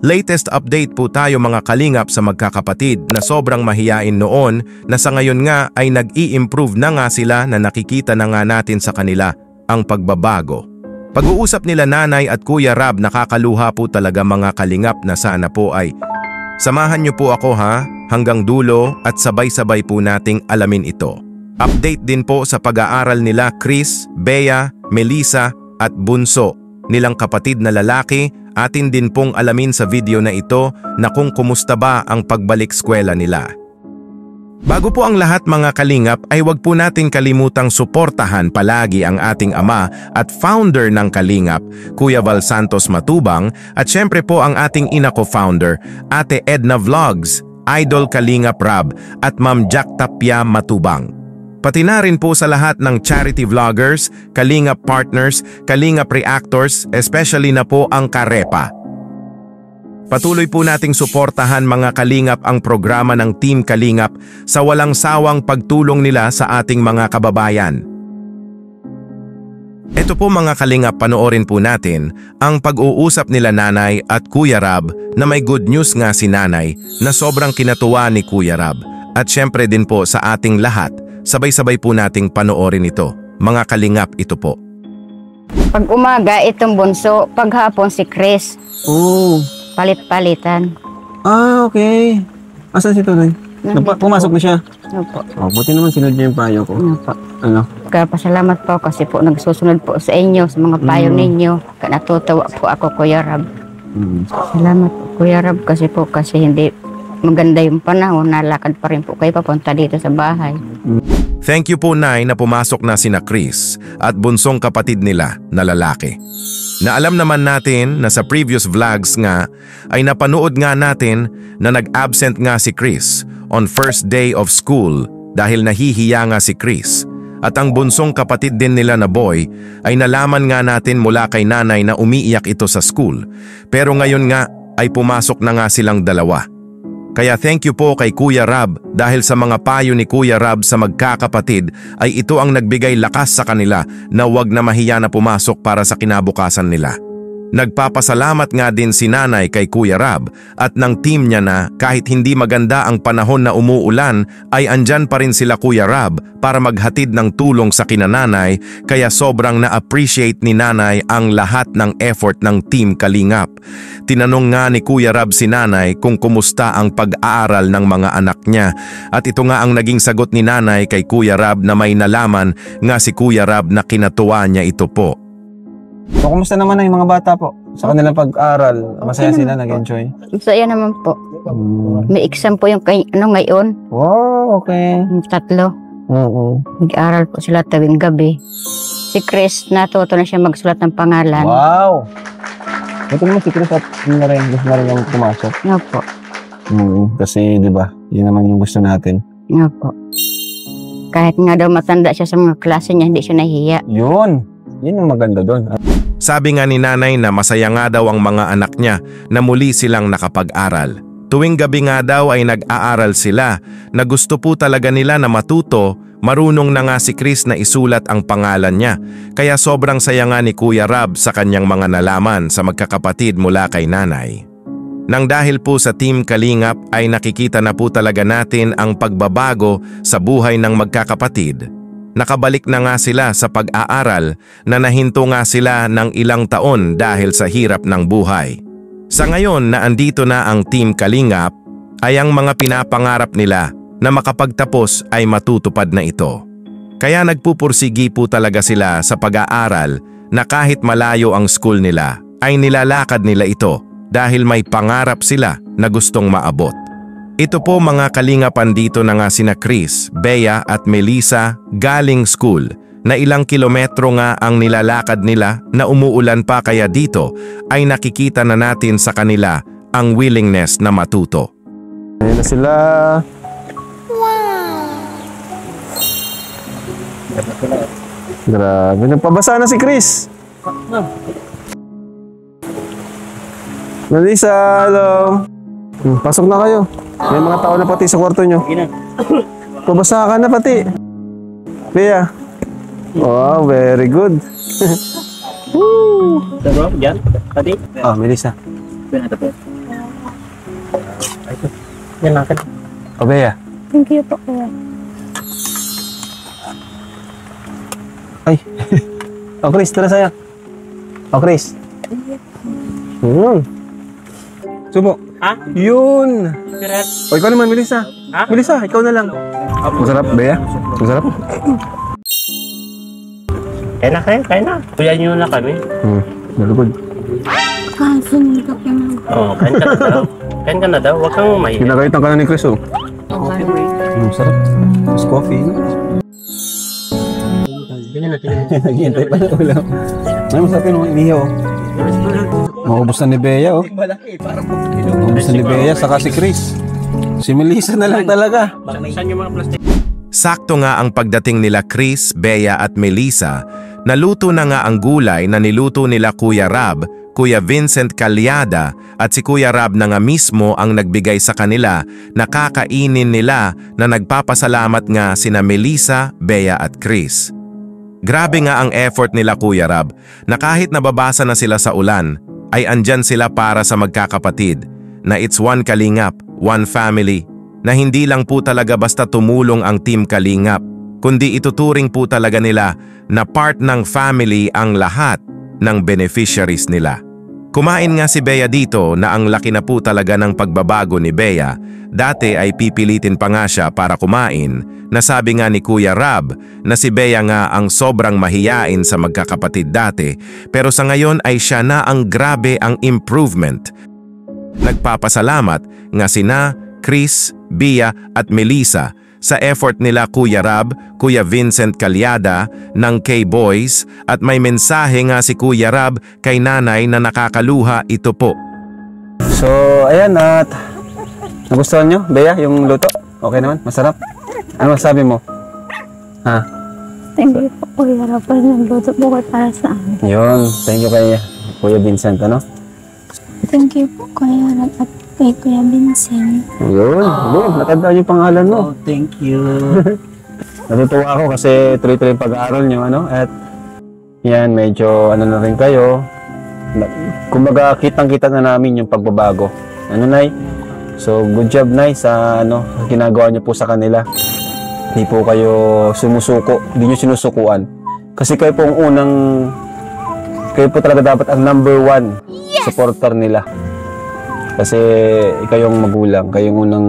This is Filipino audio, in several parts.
Latest update po tayo mga kalingap sa magkakapatid na sobrang mahiyain noon na sa ngayon nga ay nag-i-improve na nga sila na nakikita na nga natin sa kanila ang pagbabago. Pag-uusap nila Nanay at Kuya Rab nakakaluha po talaga mga kalingap na sana po ay samahan niyo po ako hanggang dulo at sabay-sabay po nating alamin ito. Update din po sa pag-aaral nila Chris, Bea, Melissa at Bunso nilang kapatid na lalaki. Atin din pong alamin sa video na ito na kung kumusta ba ang pagbalik eskwela nila. Bago po ang lahat mga kalingap ay wag po natin kalimutang suportahan palagi ang ating ama at founder ng Kalingap, Kuya Val Santos Matubang, at syempre po ang ating ina co-founder, Ate Edna Vlogs, Idol Kalingap Rab at Ma'am Jack Tapia Matubang. Pati na rin po sa lahat ng charity vloggers, Kalingap partners, Kalingap reactors, especially na po ang Karepa. Patuloy po nating suportahan mga Kalingap ang programa ng Team Kalingap sa walang sawang pagtulong nila sa ating mga kababayan. Ito po mga Kalingap, panoorin po natin ang pag-uusap nila Nanay at Kuya Rab na may good news nga si Nanay na sobrang kinatuwa ni Kuya Rab. At syempre din po sa ating lahat, sabay-sabay po nating panoorin ito. Mga Kalingap, ito po. Pag umaga, itong Bunso. Pag hapon, si Chris. Oh. Palit-palitan. Ah, okay. Asan si Tunay? Pumasok na siya? Opo. Oh, buti naman sinunod niya yung payo ko. Opo. Ano? Pasalamat po kasi po nagsusunod po sa inyo, sa mga payo ninyo. Natutuwa po ako, Kuya Rab. Salamat po, Kuya Rab, kasi hindi maganda yung panahon, nalakad pa rin po kayo papunta dito sa bahay. Thank you po Nay na pumasok na sina Chris at bunsong kapatid nila na lalaki. Na alam naman natin na sa previous vlogs nga ay napanood nga natin na nag-absent nga si Chris on first day of school dahil nahihiya nga si Chris. At ang bunsong kapatid din nila na boy ay nalaman nga natin mula kay Nanay na umiiyak ito sa school. Pero ngayon nga ay pumasok na nga silang dalawa. Kaya thank you po kay Kuya Rab dahil sa mga payo ni Kuya Rab sa magkakapatid ay ito ang nagbigay lakas sa kanila na wag na mahiya na pumasok para sa kinabukasan nila. Nagpapasalamat nga din si Nanay kay Kuya Rab at ng team niya na kahit hindi maganda ang panahon na umuulan ay andyan pa rin sila Kuya Rab para maghatid ng tulong sa kinananay kaya sobrang na-appreciate ni Nanay ang lahat ng effort ng Team Kalingap. Tinanong nga ni Kuya Rab si Nanay kung kumusta ang pag-aaral ng mga anak niya at ito nga ang naging sagot ni Nanay kay Kuya Rab na may nalaman nga si Kuya Rab na kinatuwa niya ito po. So, kumusta naman ang mga bata po? Sa kanilang pag-aral, masaya sila, nag-enjoy? Masaya naman po. May exam po yung ngayon. Wow, okay. Yung 3. Oo. Nag-aaral po sila tuwing gabi. Si Chris, natuto na siya magsulat ng pangalan. Wow! Ito naman si Chris at gusto na rin yung pumasok. Nga po. Kasi, di ba, yun naman yung gusto natin. Nga po. Kahit nga daw matanda siya sa mga klase niya, hindi siya nahiya. Yun ang maganda doon. Sabi nga ni Nanay na masaya nga daw ang mga anak niya na muli silang nakapag-aral. Tuwing gabi nga daw ay nag-aaral sila na gusto po talaga nila na matuto, marunong na nga si Chris na isulat ang pangalan niya. Kaya sobrang saya nga ni Kuya Rab sa kanyang mga nalaman sa magkakapatid mula kay Nanay. Nang dahil po sa Team Kalingap ay nakikita na po talaga natin ang pagbabago sa buhay ng magkakapatid. Nakabalik na nga sila sa pag-aaral na nahinto nga sila ng ilang taon dahil sa hirap ng buhay. Sa ngayon na andito na ang Team Kalingap ay ang mga pinapangarap nila na makapagtapos ay matutupad na ito. Kaya nagpupursigi po talaga sila sa pag-aaral na kahit malayo ang school nila ay nilalakad nila ito dahil may pangarap sila na gustong maabot. Ito po mga Kalingapan dito na nga sina Chris, Bea at Melissa galing school na ilang kilometro nga ang nilalakad nila na umuulan pa kaya dito ay nakikita na natin sa kanila ang willingness na matuto. Ayan na sila. Grabe, nagpabasa na si Chris. Melissa, hello. Pasok na kayo. May mga tao na pati sa kwarto nyo. Pabasa ka na pati. Bea. Wow, very good. Woo! Diyan, pati. Melissa. Yan natin. O, Bea. Thank you po, kuya. Ay. O, Chris, tara sa'yo. O, Chris. Subo. Ha? Yun. Pirat. O, ikaw naman, Melissa. Ha? Melissa, ikaw na lang. Masarap, Bea? Masarap? Kaya na kayo, kaya na. Kuya nyo na kami. Very good. Oo, kain ka na daw. Kain ka na daw, huwag kang mahiya. Kinakaitan ka na ni Chris, oh. Sarap. Mas coffee, no? Sige na, sige na. Naghihintay pa na ulam. Ay, masarap yun, inihaw. Maubos na ni Bea, oh. Maubos na ni Bea, saka si Chris. Si Melissa na lang talaga. Saan yung mga plastic? Sakto nga ang pagdating nila Chris, Bea at Melissa, naluto na nga ang gulay na niluto nila Kuya Rab, Kuya Vincent Calyada at si Kuya Rab na nga mismo ang nagbigay sa kanila na kakainin nila na nagpapasalamat nga sina Melissa, Bea at Chris. Grabe nga ang effort nila Kuya Rab na kahit nababasa na sila sa ulan, ay andyan sila para sa magkakapatid na it's one kalingap, one family, na hindi lang po talaga basta tumulong ang Team Kalingap, kundi ituturing po talaga nila na part ng family ang lahat ng beneficiaries nila. Kumain nga si Bea dito na ang laki na po talaga ng pagbabago ni Bea. Dati ay pipilitin pa nga siya para kumain, na sabi nga ni Kuya Rab na si Bea nga ang sobrang mahiyain sa magkakapatid dati, pero sa ngayon ay siya na ang grabe ang improvement. Nagpapasalamat nga sina Chris, Bea at Melissa sa effort nila Kuya Rab, Kuya Vincent Calyada ng K-Boys at may mensahe nga si Kuya Rab kay nanay na nakakaluha. Ito po. So, ayan at nagustuhan nyo, Bea, yung luto? Okay naman? Masarap? Ano masabi mo? Ha? Thank you po, Kuya Rab. Nagluto po kayo para sa amin. Yun, thank you kay Kuya Vincent, ano? Thank you po, Kuya Rab at kay Kuya Vincent. Yun, natandaan yung pangalan mo. Oh, thank you. Natutuwa ako kasi tuloy-tuloy yung pag-aaral nyo, ano? At yan, medyo ano na rin kayo. Kumbaga, kitang-kita na namin yung pagbabago. Ano, Nay? So, good job, Nay, sa ano, ginagawa nyo po sa kanila. Hindi po kayo sumusuko, hindi nyo sinusukuan. Kasi kayo po ang kayo po talaga dapat ang #1 supporter nila. Kasi ikaw yung magulang, kayo yung unang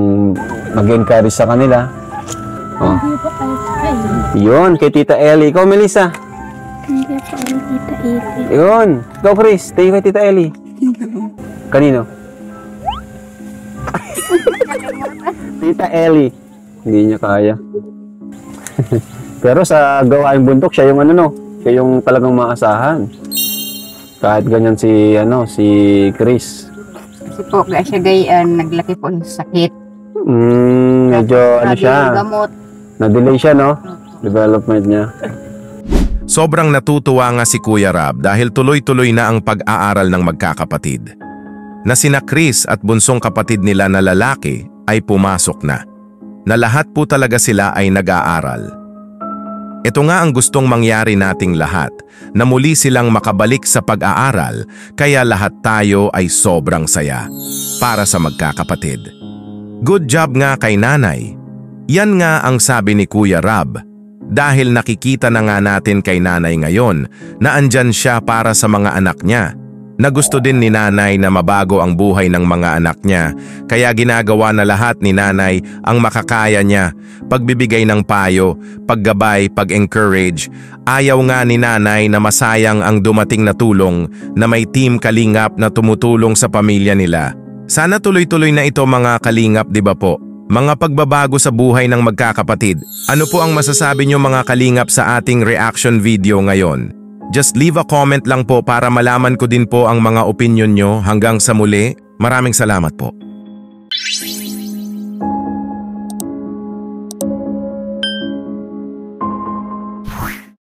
mag-encourage sa kanila. Oh. Thank you po kayo sa kayo. Yun, kay Tita Ellie. Ikaw, Melissa. Thank you po kayo, Tita Iti. Yun. Ikaw, Chris. Thank you kay Tita Ellie. Kanino? Tita Ellie. Hindi niya kaya. Pero sa gawaing bundok, siya yung ano, no? Siya yung talagang maasahan. Kahit ganyan si Chris. Kasi po, kaya siya gayaan, naglaki po yung sakit. Medyo ano siya. Gamot. Na-delay siya, no? Development niya. Sobrang natutuwa nga si Kuya Rab dahil tuloy-tuloy na ang pag-aaral ng magkakapatid. Na sina Chris at bunsong kapatid nila na lalaki ay pumasok na. Na lahat po talaga sila ay nag-aaral. Ito nga ang gustong mangyari nating lahat, na muli silang makabalik sa pag-aaral, kaya lahat tayo ay sobrang saya para sa magkakapatid. Good job nga kay nanay. Yan nga ang sabi ni Kuya Rab, dahil nakikita na nga natin kay nanay ngayon na andyan siya para sa mga anak niya, na gusto din ni nanay na mabago ang buhay ng mga anak niya, kaya ginagawa na lahat ni nanay ang makakaya niya, pagbibigay ng payo, paggabay, pag-encourage. Ayaw nga ni nanay na masayang ang dumating na tulong na may Team Kalingap na tumutulong sa pamilya nila. Sana tuloy-tuloy na ito mga Kalingap, di ba po? Mga pagbabago sa buhay ng magkakapatid. Ano po ang masasabi niyo mga Kalingap sa ating reaction video ngayon? Just leave a comment lang po para malaman ko din po ang mga opinion nyo. Hanggang sa muli, maraming salamat po.